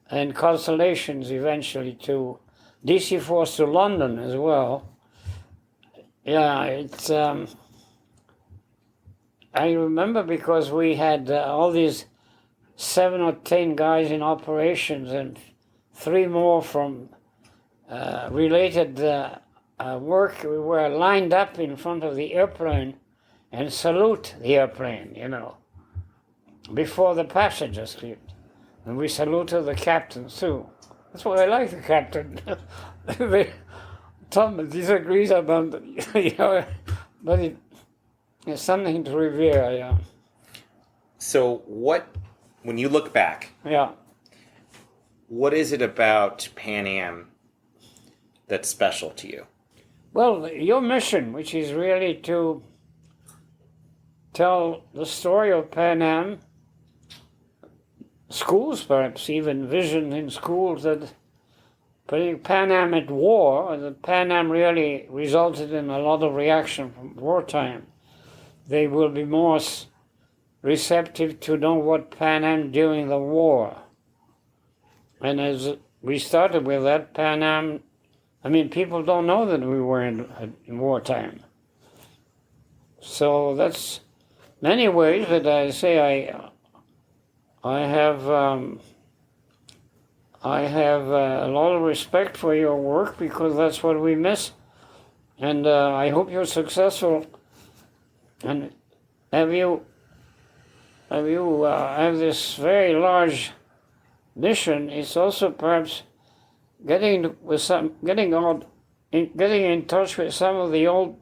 S2: and Constellations eventually to DC-4s to London as well. Yeah, it's. I remember because we had all these 7 or 10 guys in operations and 3 more from related work. We were lined up in front of the airplane and salute the airplane, before the passengers did. And we saluted the captain too. That's why I like the captain. Tom disagrees about but it's something to revere, yeah.
S1: So when you look back,
S2: yeah,
S1: what is it about Pan Am that's special to you?
S2: Well, your mission, which is really to tell the story of Pan Am, schools perhaps even vision in schools that putting Pan Am at war, the Pan Am really resulted in a lot of reaction from wartime. They will be more receptive to know what Pan Am during the war. And as we started with that, Pan Am, people don't know that we were in wartime. So that's many ways that I say I have a lot of respect for your work because that's what we miss, and I hope you're successful. And have this very large mission? It's also perhaps getting in touch with some of the old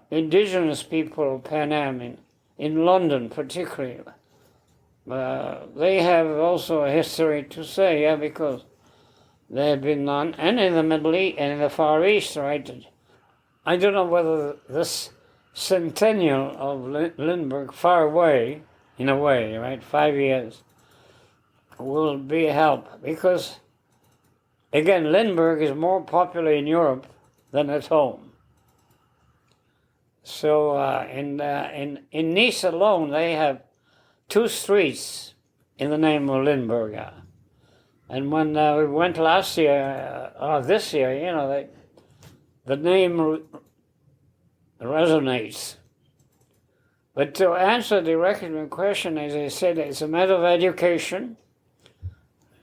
S2: indigenous people of Pan Am in London, particularly. They have also a history to say, yeah, because they have been on, and in the Middle East and in the Far East, right? I don't know whether this centennial of Lindbergh, far away, in a way, right, 5 years, will be a help, because, again, Lindbergh is more popular in Europe than at home. So in Nice alone, they have 2 streets in the name of Lindbergh. And when we went last year, or this year, the name resonates. But to answer directly the question, as I said, it's a matter of education.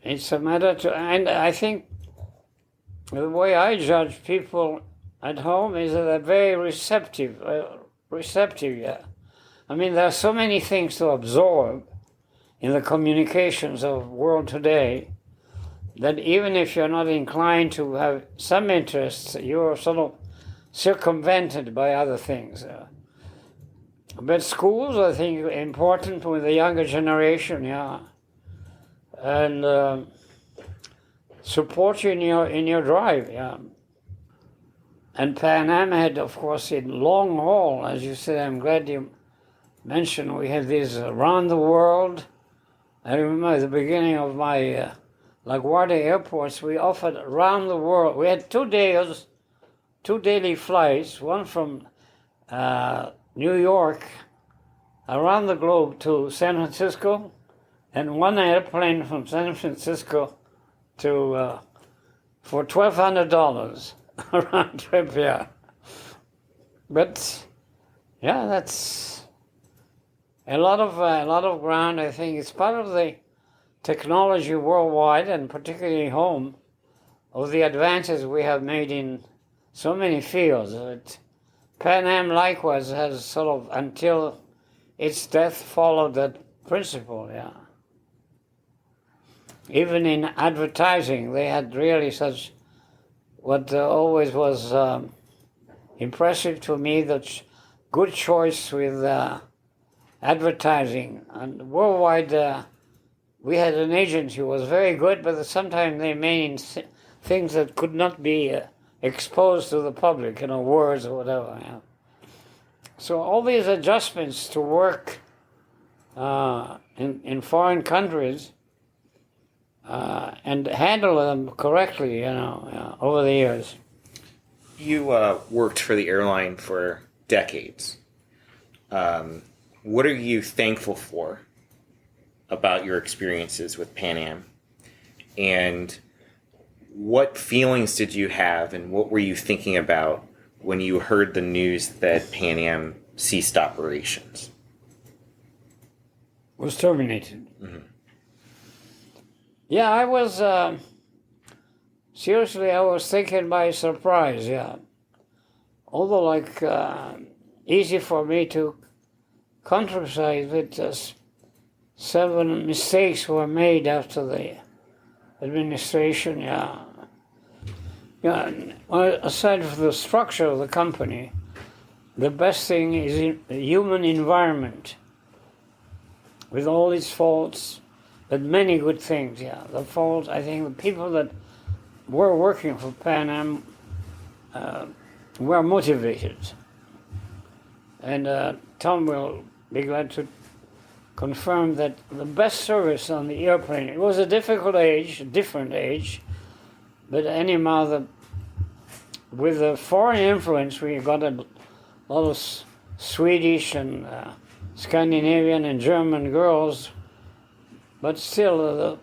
S2: It's a matter and I think the way I judge people at home is that they're very receptive. receptive, yeah. I mean, there are so many things to absorb in the communications of the world today that even if you're not inclined to have some interests, you're sort of circumvented by other things. But schools, I think, are important with the younger generation, yeah, and support you in your drive, yeah. And Pan Am had, of course, in long haul, as you said. I'm glad you mentioned we had these around the world. I remember at the beginning of my LaGuardia airports, we offered around the world. We had 2 days, 2 daily flights, one from New York around the globe to San Francisco, and one airplane from San Francisco to for $1,200 round trip. Yeah, but yeah, that's a lot of ground. I think it's part of the technology worldwide, and particularly home, of the advances we have made in so many fields. Pan Am likewise has sort of, until its death, followed that principle, yeah. Even in advertising, they had really such, what always was impressive to me, that good choice with advertising. And worldwide, we had an agent who was very good, but sometimes they made things that could not be exposed to the public, words or whatever. Yeah. So all these adjustments to work in foreign countries and handle them correctly, over the years.
S1: You worked for the airline for decades. What are you thankful for about your experiences with Pan Am? And what feelings did you have, and what were you thinking about when you heard the news that Pan Am ceased operations?
S2: Was terminated.
S1: Mm-hmm.
S2: Yeah, I was, seriously, I was taken by surprise, yeah. Although, easy for me to contribute with 7 mistakes were made after the administration, yeah. Yeah, aside from the structure of the company, the best thing is the human environment, with all its faults, but many good things, yeah. The fault, I think the people that were working for Pan Am were motivated. And Tom will be glad to confirm that the best service on the airplane, it was a difficult age, a different age, but anyhow, with the foreign influence, we got a lot of Swedish and Scandinavian and German girls, but still the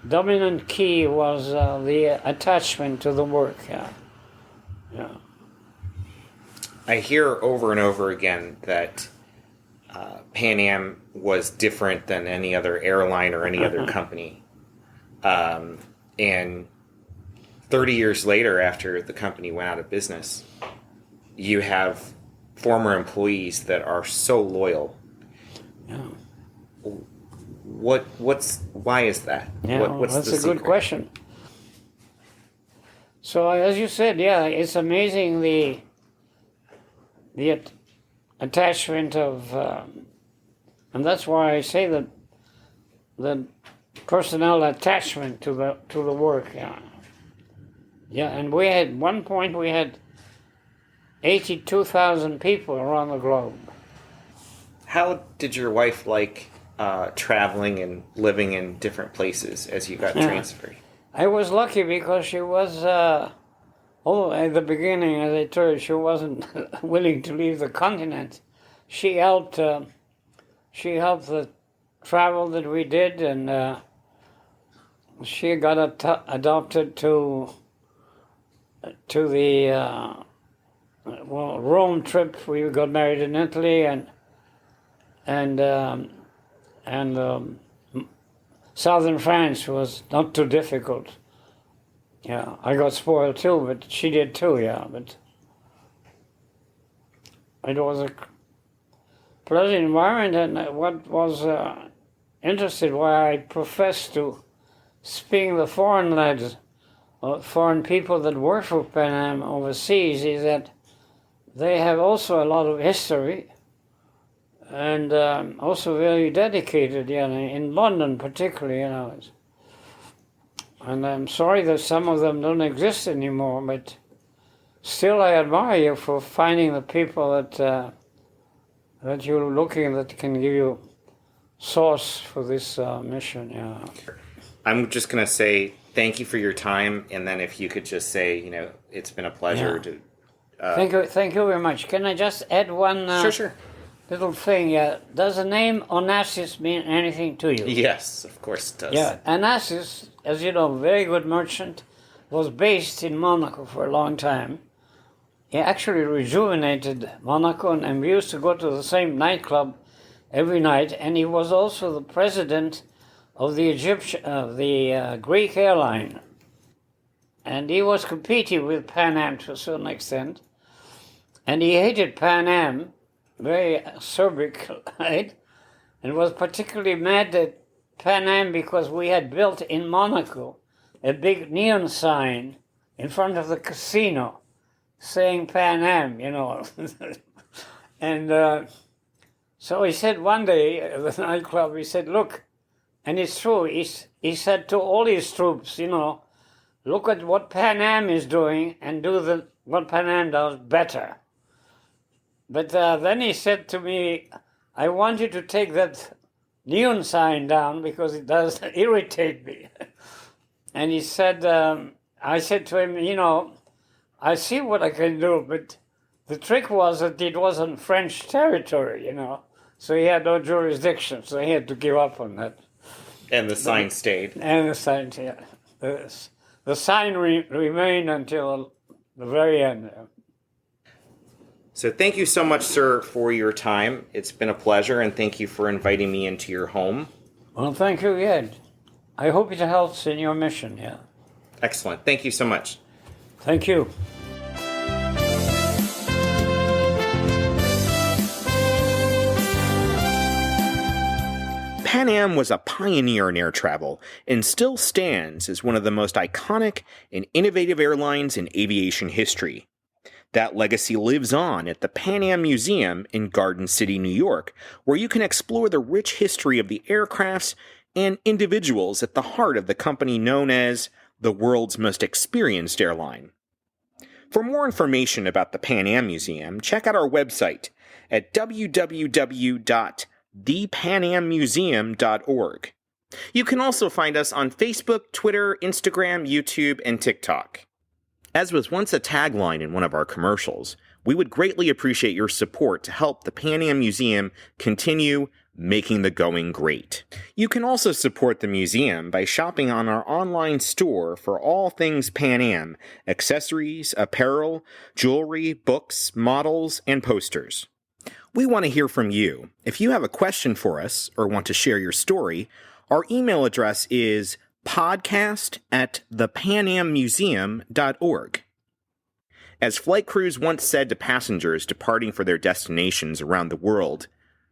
S2: dominant key was the attachment to the work. Yeah. Yeah.
S1: I hear over and over again that Pan Am was different than any other airline or any other company. And 30 years later, after the company went out of business, you have former employees that are so loyal.
S2: Yeah.
S1: Why is that?
S2: Yeah,
S1: what's
S2: that's
S1: the
S2: a good question. So as you said, yeah, it's amazing the attachment of, and that's why I say that the personnel attachment to the work. Yeah, yeah, and we had one point we had 82,000 people around the globe.
S1: How did your wife like traveling and living in different places as you got transferred?
S2: I was lucky because she was, although at the beginning, as I told you, she wasn't willing to leave the continent. She helped the travel that we did, and she got adopted to the Rome trip. We got married in Italy, and southern France was not too difficult. Yeah, I got spoiled too, but she did too. Yeah, but it was a pleasant environment, and what was interesting, why I professed to speaking the foreign lads, foreign people that work for Pan Am overseas, is that they have also a lot of history and also very dedicated, in London particularly, And I'm sorry that some of them don't exist anymore, but still I admire you for finding the people that you're looking that can give you source for this mission.
S1: I'm just going to say thank you for your time, and then if you could just say, it's been a pleasure to...
S2: Thank you very much. Can I just add one
S1: Sure.
S2: little thing? Does the name Onassis mean anything to you?
S1: Yes, of course it does.
S2: Yeah, Onassis, as you know, very good merchant, was based in Monaco for a long time. He actually rejuvenated Monaco, and we used to go to the same nightclub every night, and he was also the president of the Greek Airline. And he was competing with Pan Am to a certain extent. And he hated Pan Am, very acerbic, right? And was particularly mad at Pan Am because we had built in Monaco a big neon sign in front of the casino saying Pan Am, And so he said one day at the nightclub, he said, look, and it's true, he said to all his troops, look at what Pan Am is doing and do what Pan Am does better. But then he said to me, I want you to take that neon sign down because it does irritate me. And he said, I said to him, I see what I can do, but the trick was that it wasn't French territory, so he had no jurisdiction, so he had to give up on that.
S1: And the sign stayed.
S2: And the sign, yeah. The sign remained until the very end.
S1: So thank you so much, sir, for your time. It's been a pleasure, and thank you for inviting me into your home.
S2: Well, thank you, Ed. I hope it helps in your mission,
S1: Excellent. Thank you so much.
S2: Thank you.
S1: Pan Am was a pioneer in air travel and still stands as one of the most iconic and innovative airlines in aviation history. That legacy lives on at the Pan Am Museum in Garden City, New York, where you can explore the rich history of the aircrafts and individuals at the heart of the company known as the world's most experienced airline. For more information about the Pan Am Museum, check out our website at www.thepanammuseum.org. You can also find us on Facebook, Twitter, Instagram, YouTube, and TikTok. As was once a tagline in one of our commercials, we would greatly appreciate your support to help the Pan Am Museum continue making the going great. You can also support the museum by shopping on our online store for all things Pan Am, accessories, apparel, jewelry, books, models, and posters. We want to hear from you. If you have a question for us or want to share your story, our email address is podcast@thepanammuseum.org. As flight crews once said to passengers departing for their destinations around the world,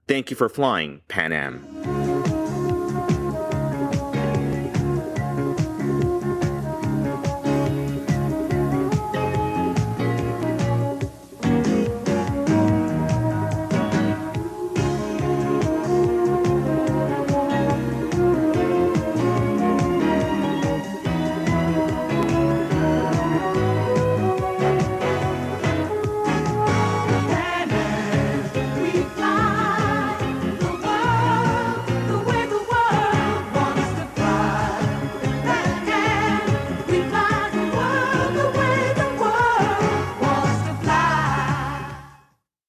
S1: thank you for flying, Pan Am.